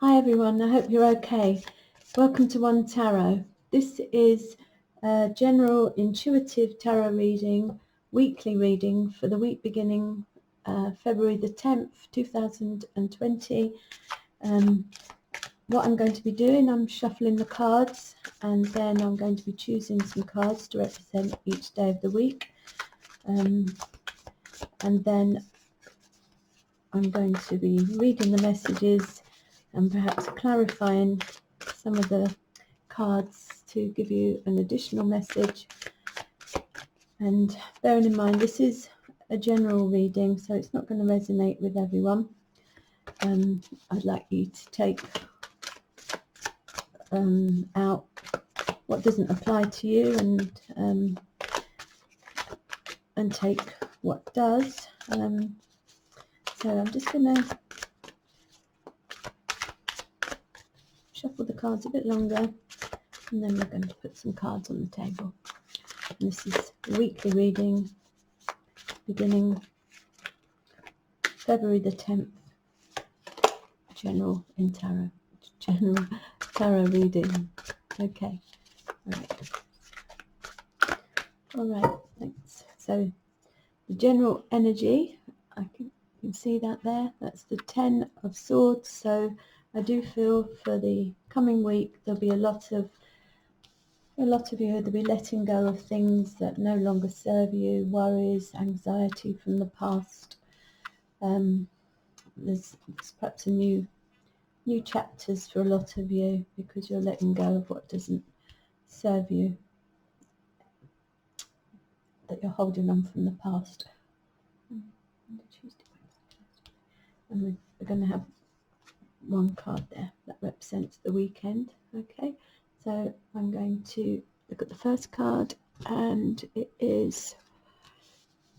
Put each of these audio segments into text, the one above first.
Hi everyone, I hope you're okay. Welcome to One Tarot. This is a general intuitive tarot reading, weekly reading for the week beginning February the 10th, 2020. What I'm going to be doing, I'm shuffling the cards and then I'm going to be choosing some cards to represent each day of the week. And then I'm going to be reading the messages and perhaps clarifying some of the cards to give you an additional message. And bearing in mind this is a general reading, so it's not going to resonate with everyone. I'd like you to take out what doesn't apply to you and take what does. So I'm just going to shuffle the cards a bit longer, and then we're going to put some cards on the table. And this is a weekly reading beginning February the 10th, general tarot reading. Okay, all right, thanks. So the general energy, I can see that there, that's the 10 of Swords. So I do feel for the coming week there'll be a lot of you will be letting go of things that no longer serve you, worries, anxiety from the past. There's perhaps a new chapters for a lot of you because you're letting go of what doesn't serve you, that you're holding on from the past. And we're going to have one card there that represents the weekend. Okay, so I'm going to look at the first card, and it is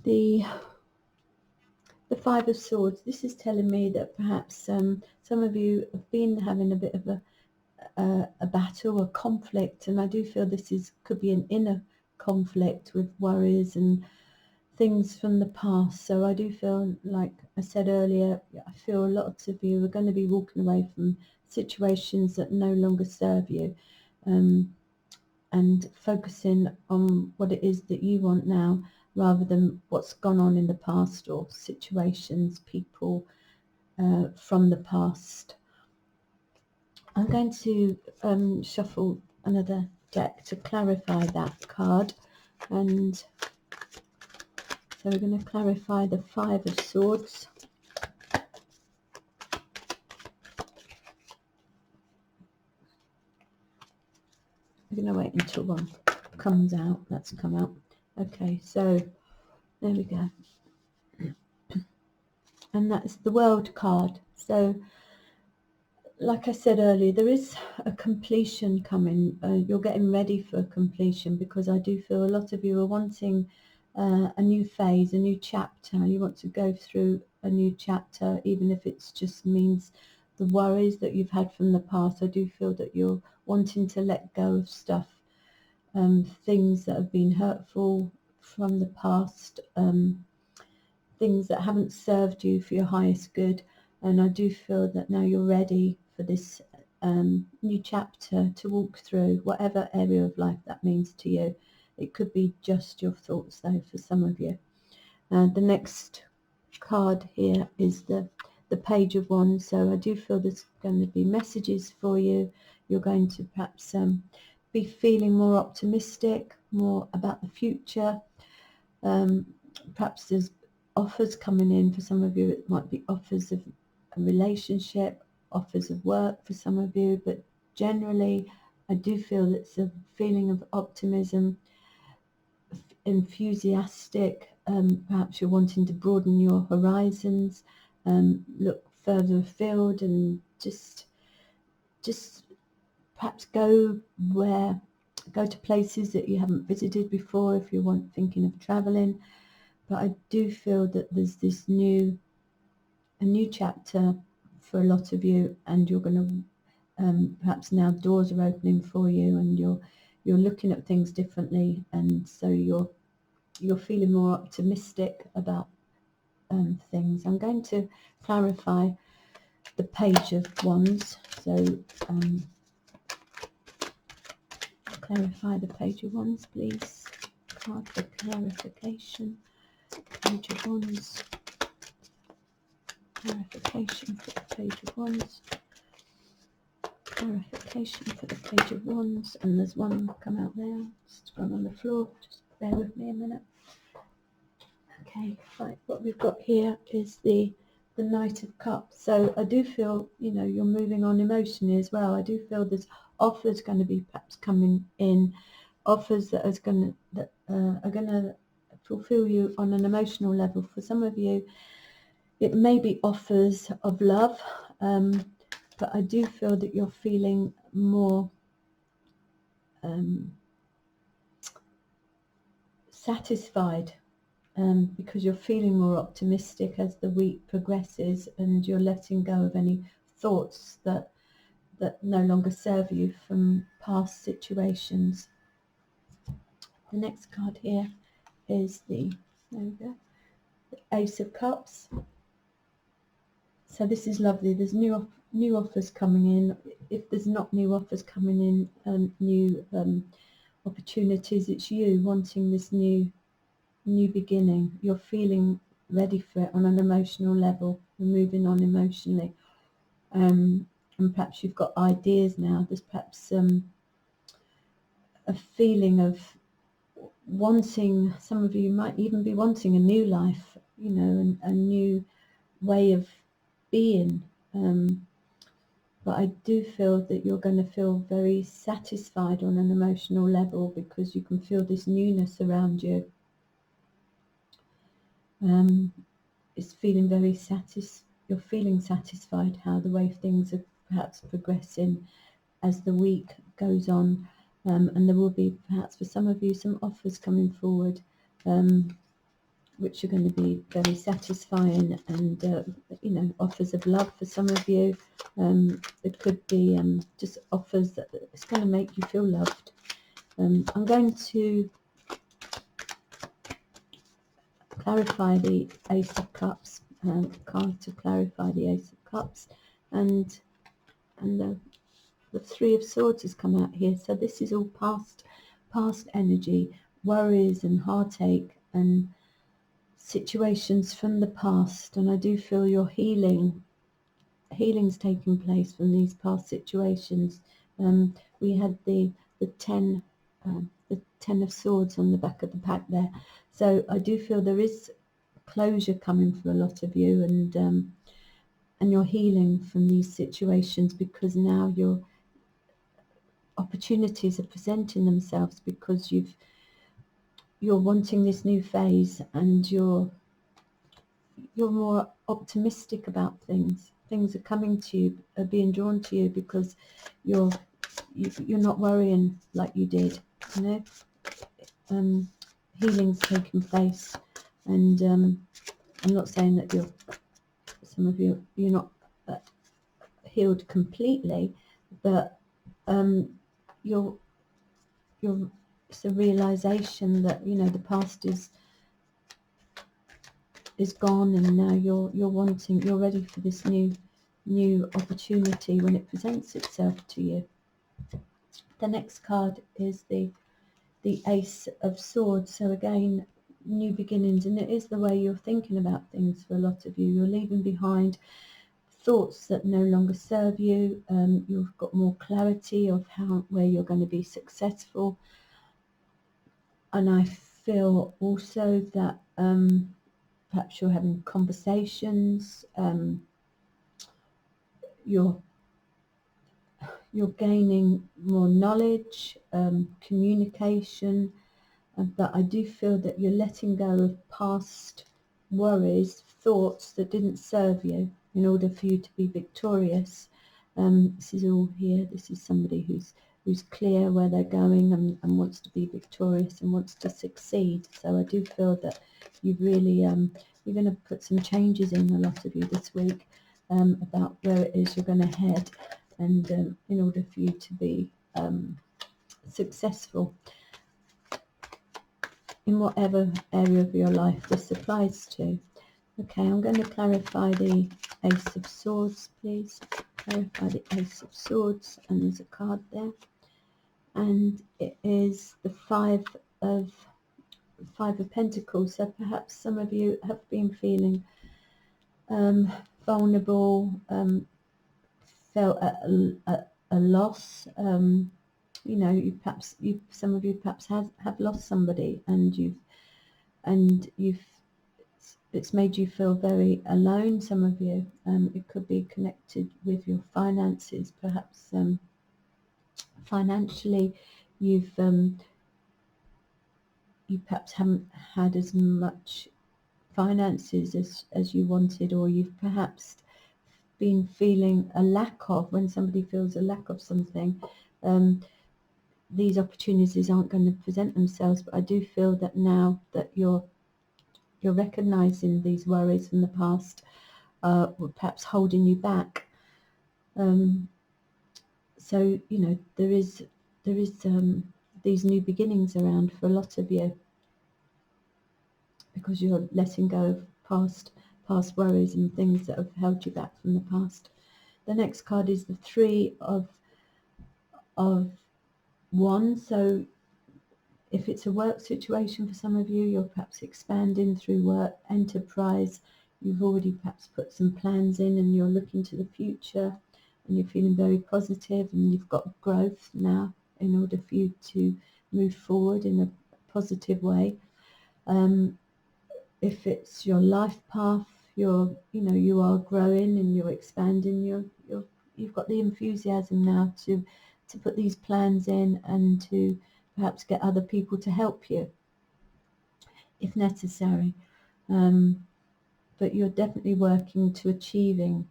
the Five of Swords. This is telling me that perhaps some of you have been having a bit of a battle, a conflict, and I do feel this could be an inner conflict with worries and things from the past. So I do feel, like I said earlier, I feel lots of you are going to be walking away from situations that no longer serve you, and focusing on what it is that you want now rather than what's gone on in the past or situations, people from the past. I'm going to shuffle another deck to clarify that card, and so we're going to clarify the Five of Swords. We're going to wait until one comes out. That's come out. Okay, so there we go. And that's the World card. So like I said earlier, there is a completion coming. You're getting ready for a completion, because I do feel a lot of you are wanting a new phase, a new chapter. You want to go through a new chapter, even if it just means the worries that you've had from the past. I do feel that you're wanting to let go of stuff, things that have been hurtful from the past, things that haven't served you for your highest good. And I do feel that now you're ready for this new chapter to walk through, whatever area of life that means to you. It could be just your thoughts, though, for some of you. The next card here is the Page of Wands. So I do feel there's going to be messages for you. You're going to perhaps be feeling more optimistic, more about the future. Perhaps there's offers coming in for some of you. It might be offers of a relationship, offers of work for some of you, but generally I do feel it's a feeling of optimism, enthusiastic. Perhaps you're wanting to broaden your horizons, look further afield, and just perhaps go to places that you haven't visited before if you're thinking of traveling. But I do feel that there's a new chapter for a lot of you, and you're going to perhaps now doors are opening for you, and you're looking at things differently, and so you're feeling more optimistic about things. I'm going to clarify the Page of Wands. So clarify the Page of Wands, please. Card for clarification. Page of Wands. Clarification for the Page of Wands. Clarification for the Page of Wands. And there's one come out there. It's gone on the floor. Just bear with me a minute. Okay, right. What we've got here is the Knight of Cups. So I do feel, you know, you're moving on emotionally as well. I do feel there's offers going to be perhaps coming in, offers that are going to fulfill you on an emotional level. For some of you, it may be offers of love, but I do feel that you're feeling more satisfied. Because you're feeling more optimistic as the week progresses, and you're letting go of any thoughts that no longer serve you from past situations. The next card here is the Ace of Cups. So this is lovely. There's new offers coming in. If there's not new offers coming in, new opportunities, it's you wanting this new beginning. You're feeling ready for it on an emotional level. You're moving on emotionally, and perhaps you've got ideas now. There's perhaps a feeling of wanting, some of you might even be wanting a new life, you know, and a new way of being, but I do feel that you're going to feel very satisfied on an emotional level, because you can feel this newness around you. It's feeling very you're feeling satisfied how the way things are perhaps progressing as the week goes on, and there will be perhaps for some of you some offers coming forward, which are going to be very satisfying, and you know, offers of love for some of you. It could be just offers that it's going to make you feel loved. I'm going to clarify the Ace of Cups, card to clarify the Ace of Cups, and the Three of Swords has come out here. So this is all past energy, worries and heartache and situations from the past, and I do feel your healing's taking place from these past situations. We had the ten of Swords on the back of the pack there, so I do feel there is closure coming for a lot of you, and you're healing from these situations, because now your opportunities are presenting themselves, because you're wanting this new phase, and you're more optimistic about things. Things are coming to you, are being drawn to you, because you're not worrying like you did, you know. Healing's taking place, and I'm not saying that some of you, you're not healed completely, but it's a realization that, you know, the past is gone, and now you're ready for this new opportunity when it presents itself to you. The next card is the Ace of Swords. So again, new beginnings, and it is the way you're thinking about things for a lot of you. You're leaving behind thoughts that no longer serve you. You've got more clarity of where you're going to be successful, and I feel also that perhaps you're having conversations, you're gaining more knowledge, communication, but I do feel that you're letting go of past worries, thoughts that didn't serve you, in order for you to be victorious. This is all here. This is somebody who's clear where they're going, and wants to be victorious and wants to succeed. So I do feel that you've really you're going to put some changes in, a lot of you, this week, about where it is you're going to head, and in order for you to be successful in whatever area of your life this applies to. Okay, I'm going to clarify the Ace of Swords, please. clarify the Ace of Swords, and there's a card there, and it is the Five of Pentacles. So perhaps some of you have been feeling vulnerable, felt a loss. You know, some of you perhaps have lost somebody, and it's made you feel very alone. Some of you, it could be connected with your finances. Perhaps financially, you perhaps haven't had as much finances as you wanted, or you've perhaps been feeling a lack of. When somebody feels a lack of something, these opportunities aren't going to present themselves. But I do feel that now that you're recognizing these worries from the past were perhaps holding you back. So you know, there is these new beginnings around for a lot of you, because you're letting go of past worries and things that have held you back from the past. The next card is the Three of Wands. So if it's a work situation for some of you, you're perhaps expanding through work, enterprise. You've already perhaps put some plans in, and you're looking to the future, and you're feeling very positive, and you've got growth now in order for you to move forward in a positive way. If it's your life path, you are growing and you're expanding. You've got the enthusiasm now to put these plans in, and to perhaps get other people to help you if necessary. But you're definitely working to achieving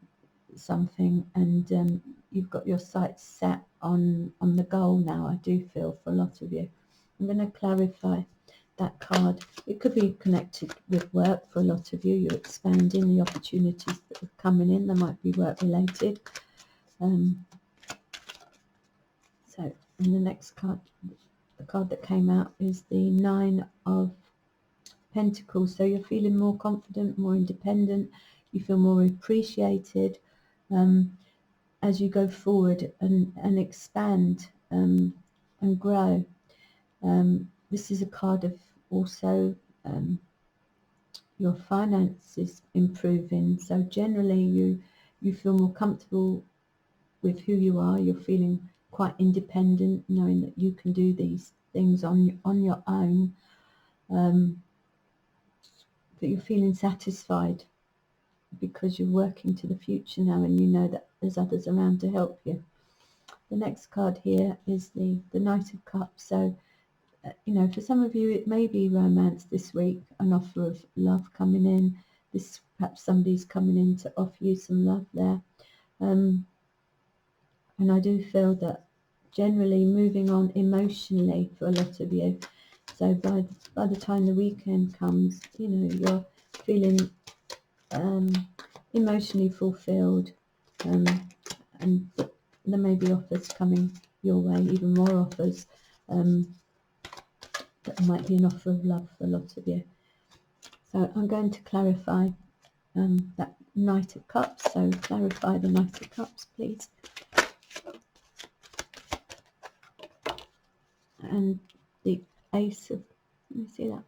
something, and you've got your sights set on the goal now, I do feel, for a lot of you. I'm going to clarify that card. It could be connected with work for a lot of you. You're expanding the opportunities that are coming in. They might be work related. So, and the next card, the card that came out, is the Nine of Pentacles. So you're feeling more confident, more independent. You feel more appreciated as you go forward and expand and grow. This is a card of also your finances improving. So generally you feel more comfortable with who you are. You're feeling quite independent, knowing that you can do these things on your own. But you're feeling satisfied because you're working to the future now, and you know that there's others around to help you. The next card here is the Knight of Cups. So you know, for some of you it may be romance this week, an offer of love coming in. Perhaps somebody's coming in to offer you some love there, and I do feel that generally moving on emotionally for a lot of you. So by the time the weekend comes, you know, you're feeling emotionally fulfilled, and there may be offers coming your way, even more offers. That might be an offer of love for a lot of you. So I'm going to clarify that Knight of Cups. So clarify the Knight of Cups, please. And the Ace of, let me see that.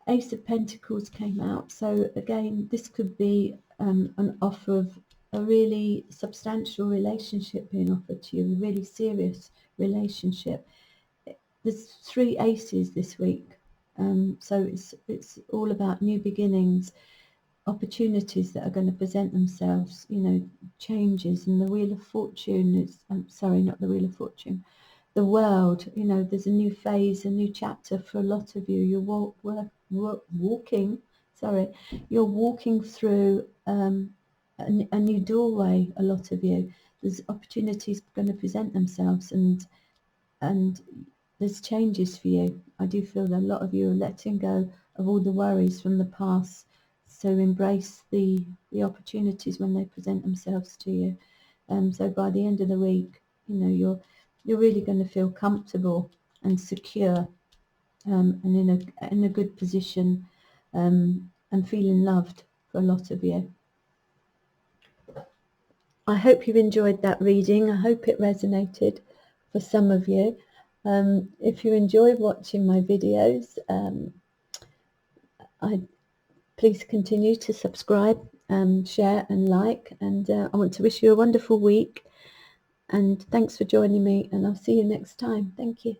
Ace of Pentacles came out. So again, this could be an offer of a really substantial relationship being offered to you, a really serious relationship. There's 3 aces this week, so it's all about new beginnings, opportunities that are going to present themselves, you know, changes. And the Wheel of Fortune is, sorry, not the Wheel of Fortune, the World. You know, there's a new phase, a new chapter for a lot of you. You're walking through a new doorway. A lot of you, there's opportunities going to present themselves, and there's changes for you. I do feel that a lot of you are letting go of all the worries from the past. So embrace the opportunities when they present themselves to you. So by the end of the week, you know, you're really going to feel comfortable and secure, and in a good position, and feeling loved for a lot of you. I hope you've enjoyed that reading. I hope it resonated for some of you. If you enjoy watching my videos, please continue to subscribe, share and like, and I want to wish you a wonderful week, and thanks for joining me, and I'll see you next time. Thank you.